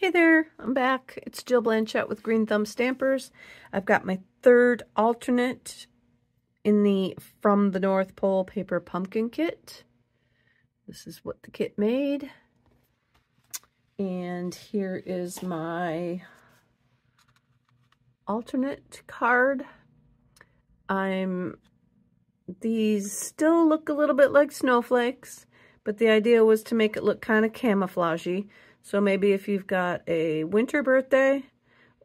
Hey there, I'm back. It's Jill Blanchette with Green Thumb Stampers. I've got my third alternate in the From the North Pole paper pumpkin kit. This is what the kit made. And here is my alternate card. These still look a little bit like snowflakes, but the idea was to make it look kind of camouflagey. So maybe if you've got a winter birthday,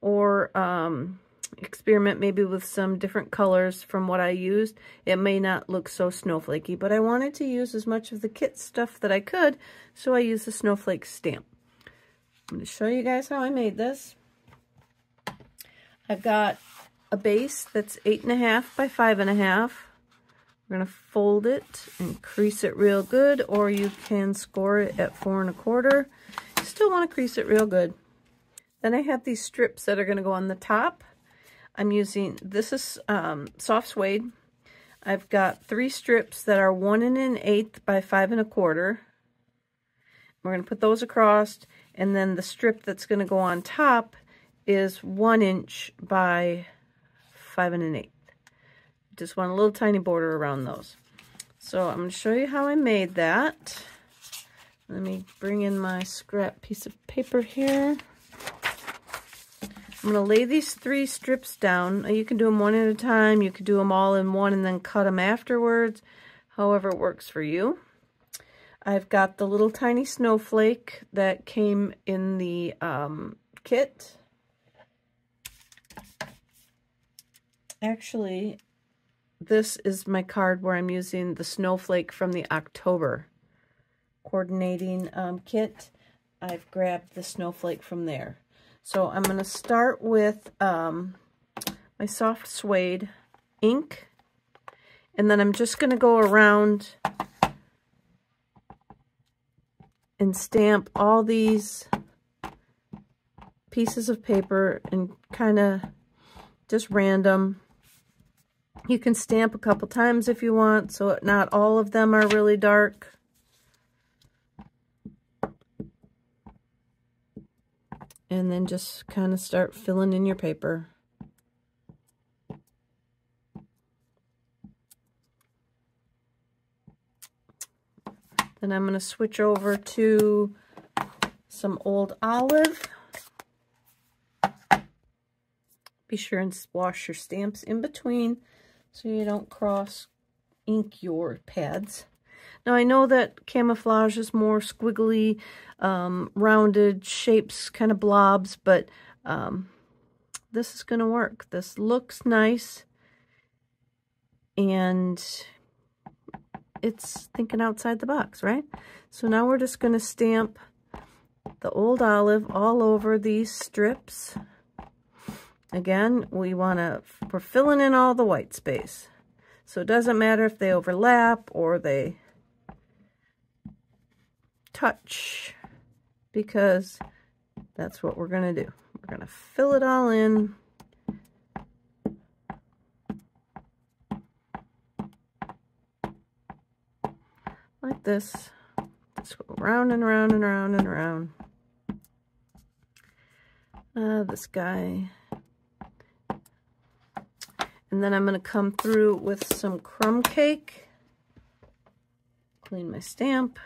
or experiment maybe with some different colors from what I used, it may not look so snowflakey, but I wanted to use as much of the kit stuff that I could, so I used the snowflake stamp. I'm going to show you guys how I made this. I've got a base that's 8.5 by 5.5. We're going to fold it and crease it real good, or you can score it at 4 1/4. Still want to crease it real good. Then I have these strips that are going to go on the top. I'm using, this is soft suede. I've got 3 strips that are 1 1/8 by 5 1/4. We're going to put those across, and then the strip that's going to go on top is 1 inch by 5 1/8. Just want a little tiny border around those. So I'm going to show you how I made that. Let me bring in my scrap piece of paper here. I'm going to lay these 3 strips down. You can do them one at a time. You could do them all in one and then cut them afterwards. However it works for you. I've got the little tiny snowflake that came in the kit. Actually, this is my card where I'm using the snowflake from the October coordinating kit. I've grabbed the snowflake from there. So I'm going to start with my soft suede ink, and then I'm just going to go around and stamp all these pieces of paper and kind of just random. You can stamp a couple times if you want, so not all of them are really dark. And then just kind of start filling in your paper. Then I'm going to switch over to some old olive. Be sure and wash your stamps in between so you don't cross ink your pads. Now I know that camouflage is more squiggly, rounded shapes, kind of blobs, but this is going to work. This looks nice, and it's thinking outside the box, right? So now we're just going to stamp the old olive all over these strips. Again, we're filling in all the white space. So it doesn't matter if they overlap or they touch, because that's what we're going to do. We're going to fill it all in. Like this. Just go round and round and round and round. This guy. And then I'm going to come through with some crumb cake. Clean my stamp.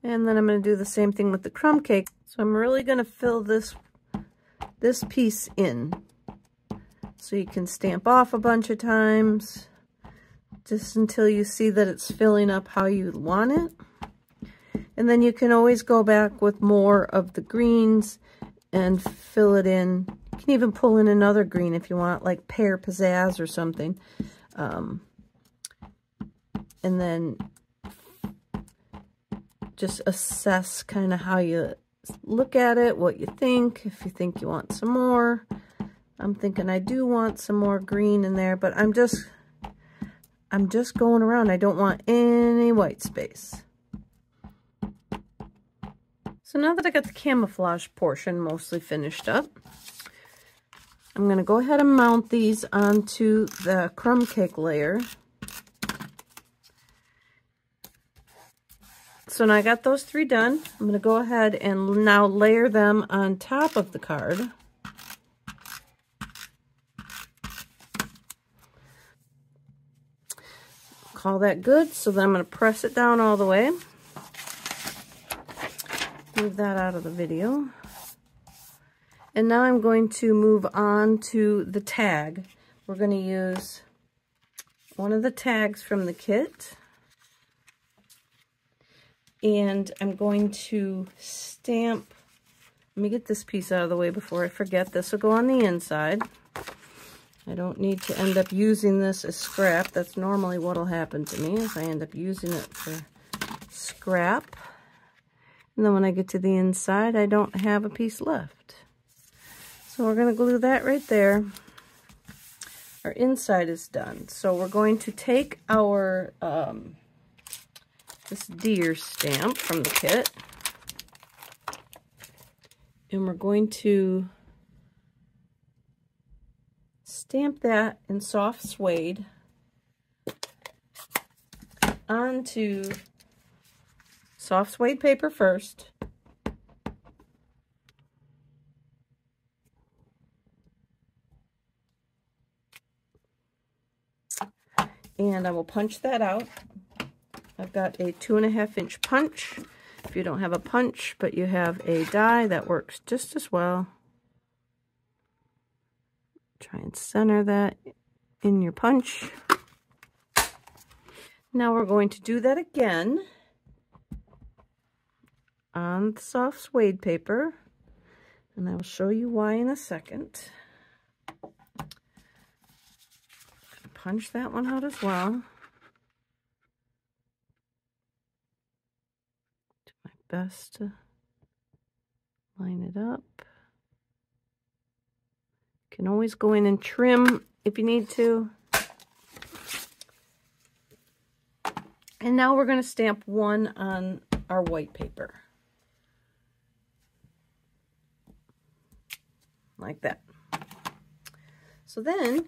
And then I'm going to do the same thing with the crumb cake. So I'm really going to fill this piece in. So you can stamp off a bunch of times, just until you see that it's filling up how you want it. And then you can always go back with more of the greens and fill it in. You can even pull in another green if you want, like pear pizzazz or something. And then just assess kind of how you look at it, what you think, if you think you want some more. I'm thinking I do want some more green in there, but I'm just going around. I don't want any white space. So now that I got the camouflage portion mostly finished up, I'm going to go ahead and mount these onto the crumb cake layer. so now I got those 3 done. I'm going to go ahead and now layer them on top of the card. Call that good. So then I'm going to press it down all the way. Move that out of the video. And now I'm going to move on to the tag. We're going to use one of the tags from the kit. And I'm going to stamp, let me get this piece out of the way before I forget. This will go on the inside. I don't need to end up using this as scrap. That's normally what will happen to me, is I end up using it for scrap. And then when I get to the inside, I don't have a piece left. So we're going to glue that right there. Our inside is done. So we're going to take our this deer stamp from the kit, and we're going to stamp that in soft suede onto soft suede paper first. And I will punch that out. I've got a 2.5-inch punch. If you don't have a punch, but you have a die, that works just as well. Try and center that in your punch. Now we're going to do that again on the soft suede paper, and I will show you why in a second. Punch that one out as well. Do my best to line it up. You can always go in and trim if you need to. And now we're going to stamp one on our white paper. Like that. So then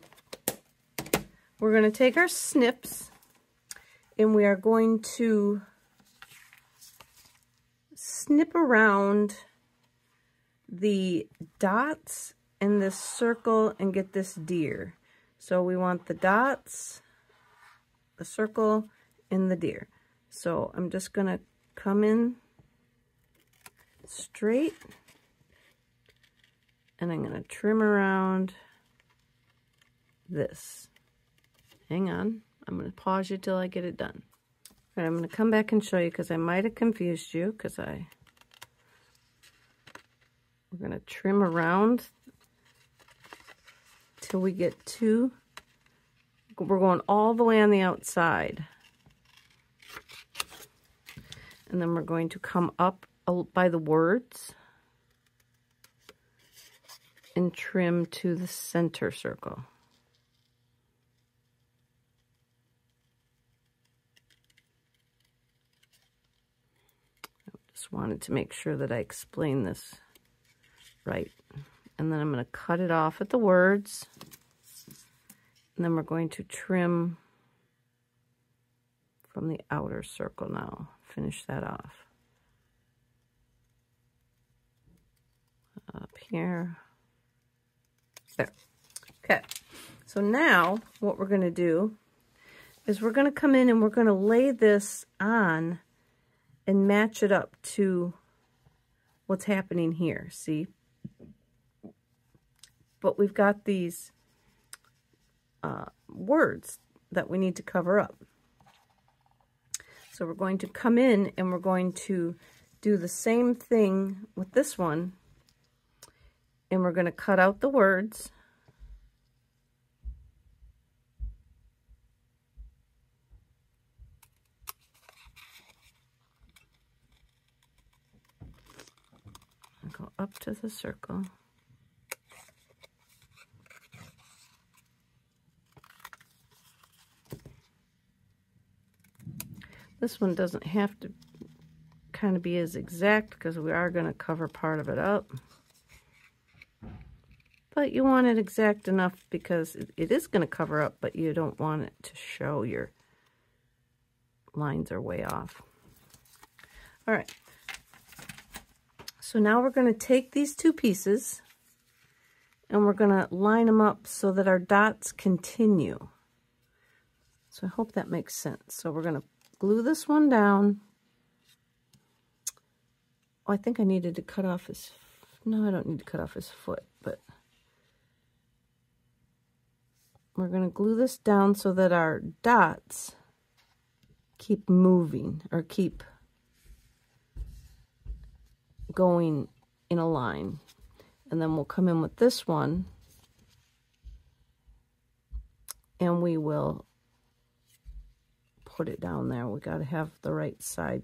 we're going to take our snips and we are going to snip around the dots in this circle and get this deer. So we want the dots, the circle, and the deer. So I'm just going to come in straight and I'm going to trim around this. Hang on, I'm going to pause you till I get it done. All right, I'm going to come back and show you because I might have confused you because we're going to trim around till we get to, we're going all the way on the outside. And then we're going to come up by the words and trim to the center circle. Just wanted to make sure that I explain this right. And then I'm going to cut it off at the words. And then we're going to trim from the outer circle now. Finish that off. Up here. There. Okay. So now what we're going to do is we're going to come in and we're going to lay this on and match it up to what's happening here, see? But we've got these words that we need to cover up. So we're going to come in and we're going to do the same thing with this one. And we're going to cut out the words. Go up to the circle. This one doesn't have to kind of be as exact because we are going to cover part of it up. But you want it exact enough because it is going to cover up, but you don't want it to show your lines are way off. All right. So now we're going to take these two pieces and we're going to line them up so that our dots continue. So I hope that makes sense. So we're going to glue this one down. Oh, I think I needed to cut off his, no, I don't need to cut off his foot, but we're going to glue this down so that our dots keep moving or keep going in a line. And then we'll come in with this one and we will put it down there. We got to have the right side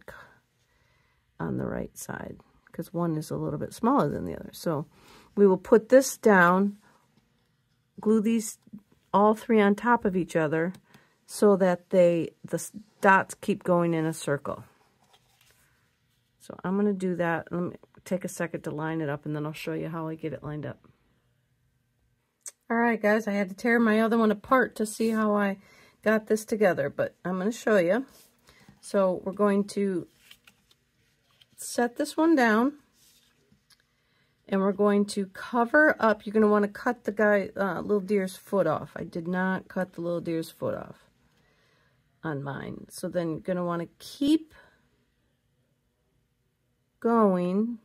on the right side because one is a little bit smaller than the other. So we will put this down, glue these all three on top of each other so that the dots keep going in a circle. So I'm going to do that. Let me take a second to line it up and then I'll show you how I get it lined up. All right, guys, I had to tear my other one apart to see how I got this together, but I'm going to show you. So we're going to set this one down and we're going to cover up. You're going to want to cut the little deer's foot off. I did not cut the little deer's foot off on mine. So then you're going to want to keep going,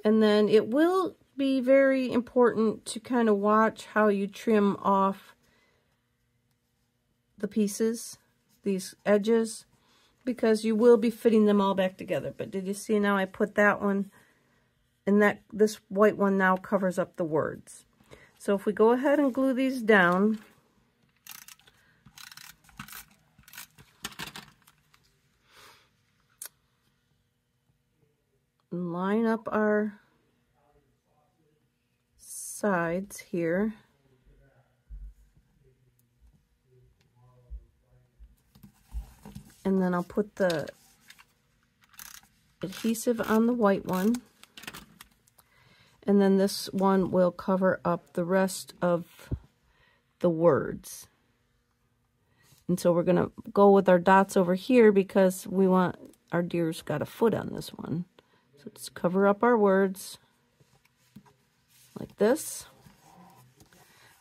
and then it will be very important to kind of watch how you trim off the pieces, these edges, because you will be fitting them all back together. But did you see now I put that one, and that this white one now covers up the words. So if we go ahead and glue these down, line up our sides here. And then I'll put the adhesive on the white one. And then this one will cover up the rest of the words. And so we're going to go with our dots over here because we want our deer's got a foot on this one. So let's cover up our words like this.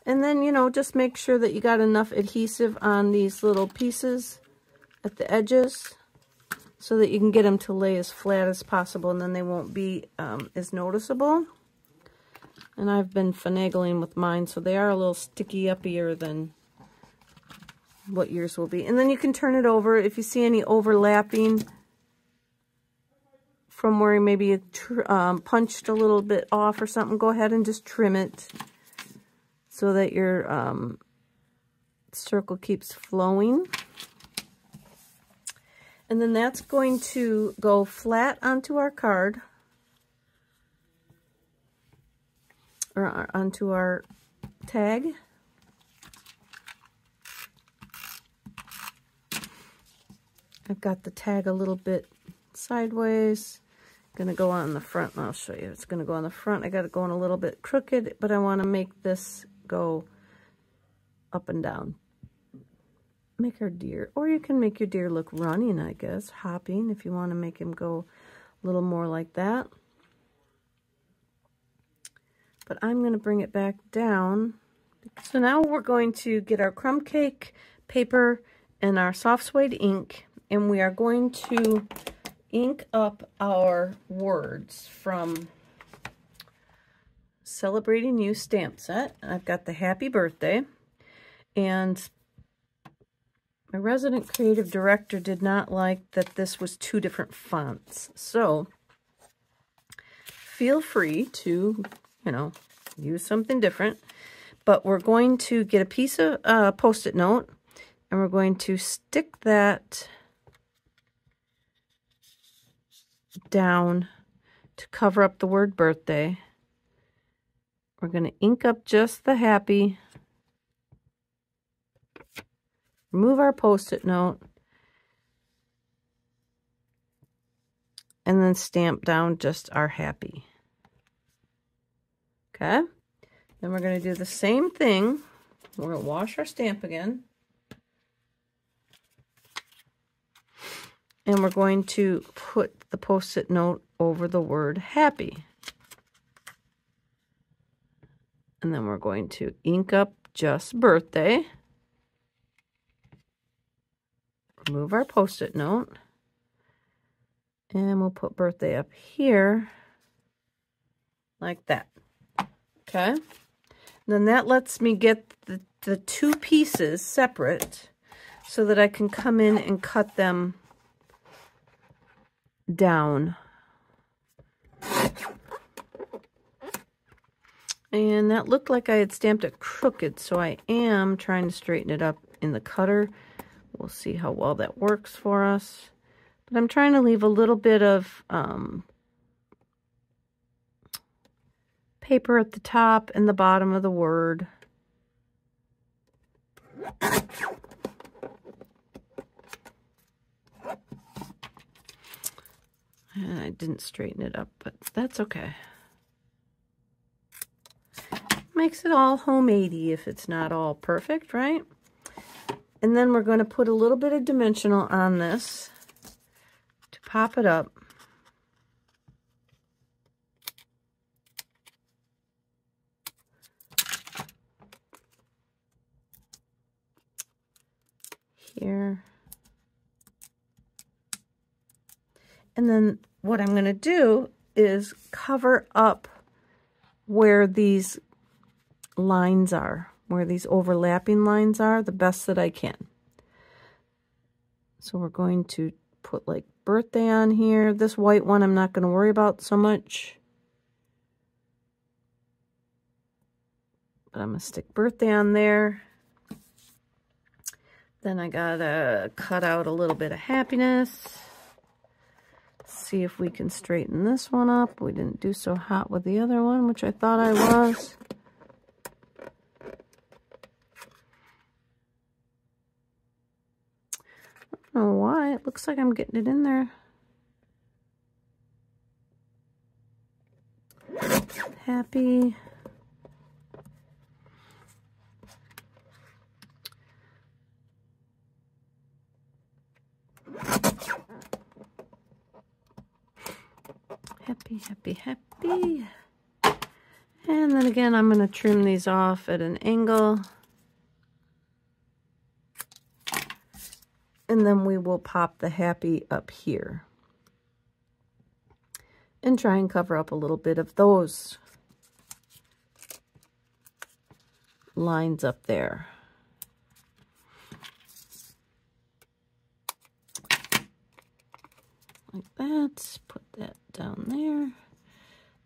And then, you know, just make sure that you got enough adhesive on these little pieces at the edges so that you can get them to lay as flat as possible, and then they won't be as noticeable. And I've been finagling with mine, so they are a little sticky uppier than what yours will be. And then you can turn it over if you see any overlapping from where maybe you punched a little bit off or something. Go ahead and just trim it so that your circle keeps flowing. And then that's going to go flat onto our card, or onto our tag. I've got the tag a little bit sideways. Gonna go on the front, and I'll show you. It's gonna go on the front. I got it going a little bit crooked, but I want to make this go up and down. Make our deer, or you can make your deer look running, I guess, hopping, if you want to make him go a little more like that. But I'm going to bring it back down. So now we're going to get our crumb cake paper and our soft suede ink, and we are going to ink up our words from Celebrating You stamp set. I've got the happy birthday, and my resident creative director did not like that this was two different fonts. So feel free to, you know, use something different. But we're going to get a piece of Post-it note, and we're going to stick that down to cover up the word birthday. We're going to ink up just the happy. Remove our Post-it note, and then stamp down just our happy. Okay, then we're going to do the same thing. We're going to wash our stamp again. And we're going to put the Post-it note over the word happy. And then we're going to ink up just birthday. Remove our Post-it note. And we'll put birthday up here like that. Okay. Then that lets me get the two pieces separate so that I can come in and cut them down. And that looked like I had stamped it crooked, so I am trying to straighten it up in the cutter. We'll see how well that works for us. But I'm trying to leave a little bit of paper at the top and the bottom of the word. And I didn't straighten it up, but that's okay. Makes it all homemade-y if it's not all perfect, right? And then we're going to put a little bit of dimensional on this to pop it up. Here. And then what I'm going to do is cover up where these lines are, where these overlapping lines are, the best that I can. So we're going to put like birthday on here. This white one I'm not going to worry about so much. But I'm going to stick birthday on there. Then I got to cut out a little bit of happiness. See if we can straighten this one up. We didn't do so hot with the other one, which I thought I was. I don't know why. It looks like I'm getting it in there. Happy. Happy, happy, happy. And then again, I'm going to trim these off at an angle. And then we will pop the happy up here. And try and cover up a little bit of those lines up there. Like that. Put that down there.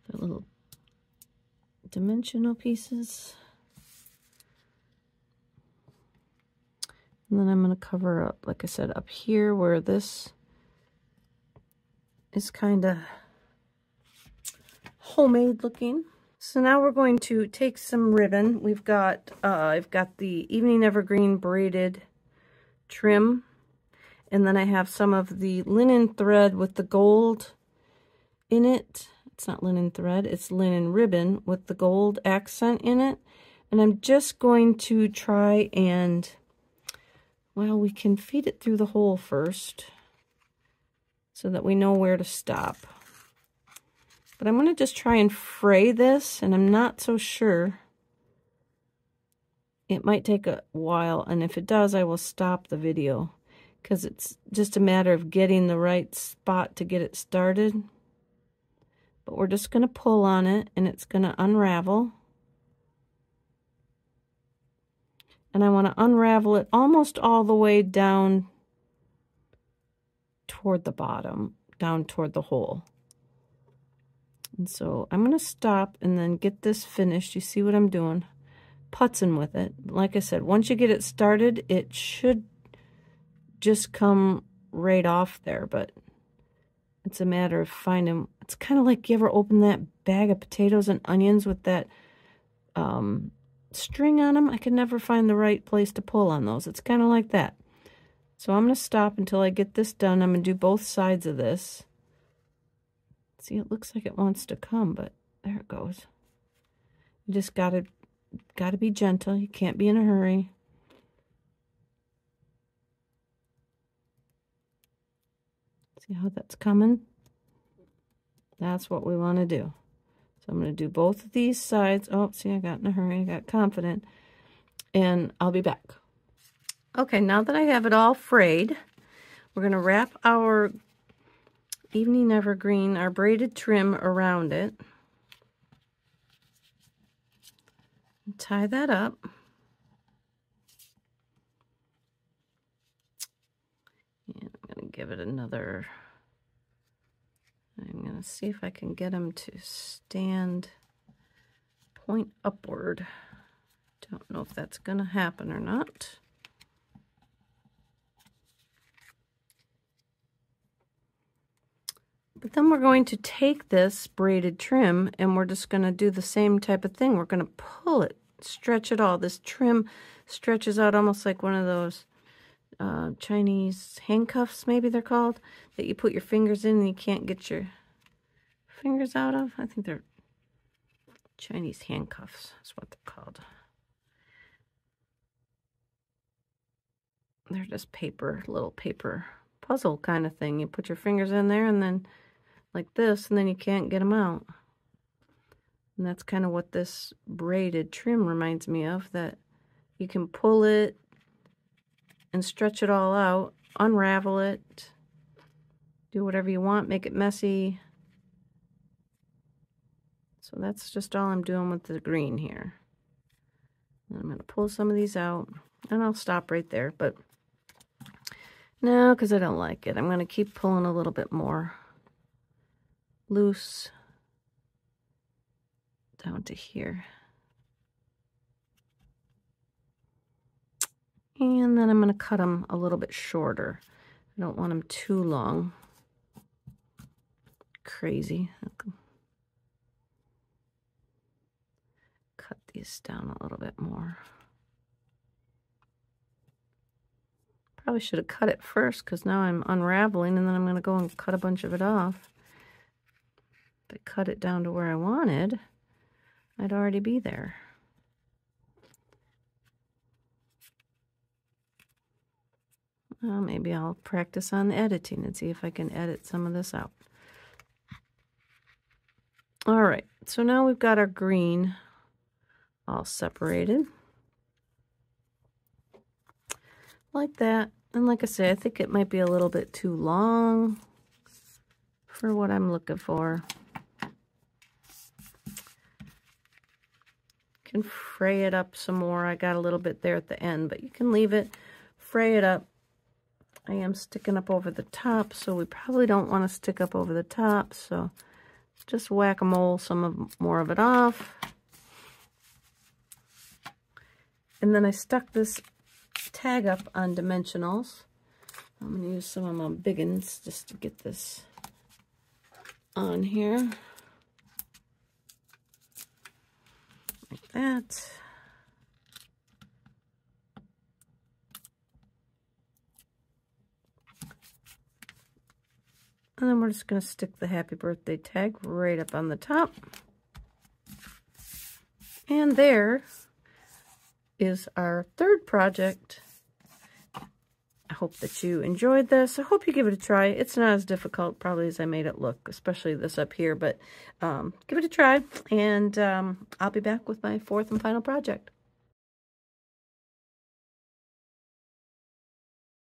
The little dimensional pieces. And then I'm going to cover up, like I said, up here where this is kind of homemade looking. So now we're going to take some ribbon. We've got, I've got the Evening Evergreen braided trim. And then I have some of the linen thread with the gold in it. It's not linen thread, it's linen ribbon with the gold accent in it. And I'm just going to try and, well, we can feed it through the hole first so that we know where to stop. But I'm going to just try and fray this, and I'm not so sure. It might take a while, and if it does, I will stop the video because it's just a matter of getting the right spot to get it started. But we're just going to pull on it, and it's going to unravel. And I want to unravel it almost all the way down toward the bottom, down toward the hole. And so I'm going to stop and then get this finished. You see what I'm doing? Putzing with it. Like I said, once you get it started, it should just come right off there, but it's a matter of finding. It's kind of like, you ever open that bag of potatoes and onions with that string on them? I can never find the right place to pull on those. It's kind of like that. So I'm going to stop until I get this done. I'm going to do both sides of this. See, it looks like it wants to come, but there it goes. You just gotta be gentle. You can't be in a hurry. See how that's coming? That's what we want to do. So I'm going to do both of these sides. Oh, see, I got in a hurry. I got confident. And I'll be back. Okay, now that I have it all frayed, we're going to wrap our Evening Evergreen, our braided trim around it. Tie that up. And I'm going to give it another... I'm going to see if I can get them to stand point upward. Don't know if that's going to happen or not. But then we're going to take this braided trim and we're just going to do the same type of thing. We're going to pull it, stretch it all. This trim stretches out almost like one of those Chinese handcuffs, maybe they're called, that you put your fingers in and you can't get your fingers out of. I think they're Chinese handcuffs. That's what they're called. They're just paper, little paper puzzle kind of thing. You put your fingers in there and then like this, and then you can't get them out. And that's kind of what this braided trim reminds me of, that you can pull it and stretch it all out, unravel it, do whatever you want, make it messy. So that's just all I'm doing with the green here. And I'm going to pull some of these out, and I'll stop right there. But no, because I don't like it. I'm going to keep pulling a little bit more loose down to here. And then I'm going to cut them a little bit shorter. I don't want them too long. Crazy. Cut these down a little bit more. Probably should have cut it first because now I'm unraveling and then I'm going to go and cut a bunch of it off. If I cut it down to where I wanted, I'd already be there. Well, maybe I'll practice on the editing and see if I can edit some of this out. All right, so now we've got our green all separated. Like that. And like I say, I think it might be a little bit too long for what I'm looking for. Can fray it up some more. I got a little bit there at the end, but you can leave it, fray it up. I am sticking up over the top, so we probably don't want to stick up over the top, so just whack-a-mole more of it off. And then I stuck this tag up on dimensionals. I'm going to use some of my big ones just to get this on here. Like that. And then we're just going to stick the happy birthday tag right up on the top. And there is our third project. I hope that you enjoyed this. I hope you give it a try. It's not as difficult probably as I made it look, especially this up here, but give it a try. And I'll be back with my fourth and final project.